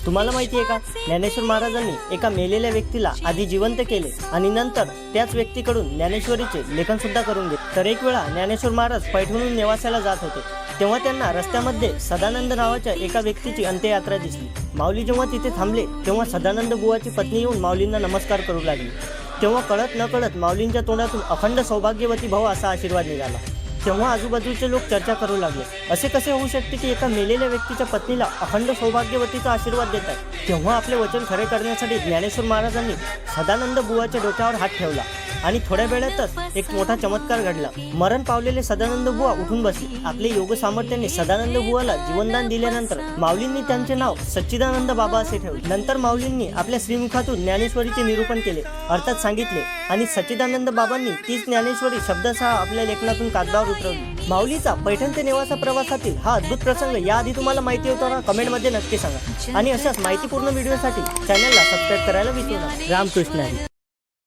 तुम्हाला माहिती आहे का, ज्ञानेश्वर महाराजांनी एका मेलेल्या व्यक्तीला आधी जिवंत केले आणि नंतर त्याच व्यक्तीकडून ज्ञानेश्वरीचे लेखन सुद्धा करून घेतले। तर एक वेळा ज्ञानेश्वर महाराज पैठणहून नेवासाला जात होते, तेव्हा त्यांना रस्त्यामध्ये सदानंद नावाच्या एका व्यक्तीची अंत्ययात्रा दिसली। माऊली जेव्हा तिथे थांबले तेव्हा सदानंद बुवाची पत्नी येऊन माऊलींना नमस्कार करू लागली। तेव्हा कळत नकळत माऊलींच्या तोंडातून अखंड सौभाग्यवती भव असा आशीर्वाद निघाला। तेव्हा आजूबाजूचे लोक चर्चा करू लागले, असे कसे होऊ शकते की एका मेलेल्या व्यक्तीच्या पत्नीला अखंड सौभाग्यवतीचा आशीर्वाद देतात। तेव्हा आपले वचन खरे करण्यासाठी ज्ञानेश्वर महाराजांनी सदानंद बुवाच्या डोक्यावर हात ठेवला आणि थोड्या वेळातच एक मोठा चमत्कार घडला। मरण पावलेले सदानंद बुवा उठून बसले। आपले योग सामर्थ्याने सदानंद बुवाला जीवनदान दिल्यानंतर माऊलींनी त्यांचे नाव सच्चिदानंद बाबा असे ठेवले। नंतर माऊलींनी आपल्या श्रीमुखातून ज्ञानेश्वरीचे निरूपण केले, अर्थात सांगितले, आणि सच्चिदानंद बाबांनी तीच ज्ञानेश्वरी शब्दशः आपल्या लेखनातून कागदावर उतरवली। माऊलीचा पैठण ते नेवासा प्रवासातील हा अद्भुत प्रसंग याआधी तुम्हाला माहिती होता ना? कमेंटमध्ये नक्की सांगा आणि अशाच माहितीपूर्ण व्हिडिओसाठी चॅनलला सबस्क्राईब करायला विसरू नका। रामकृष्ण हरी।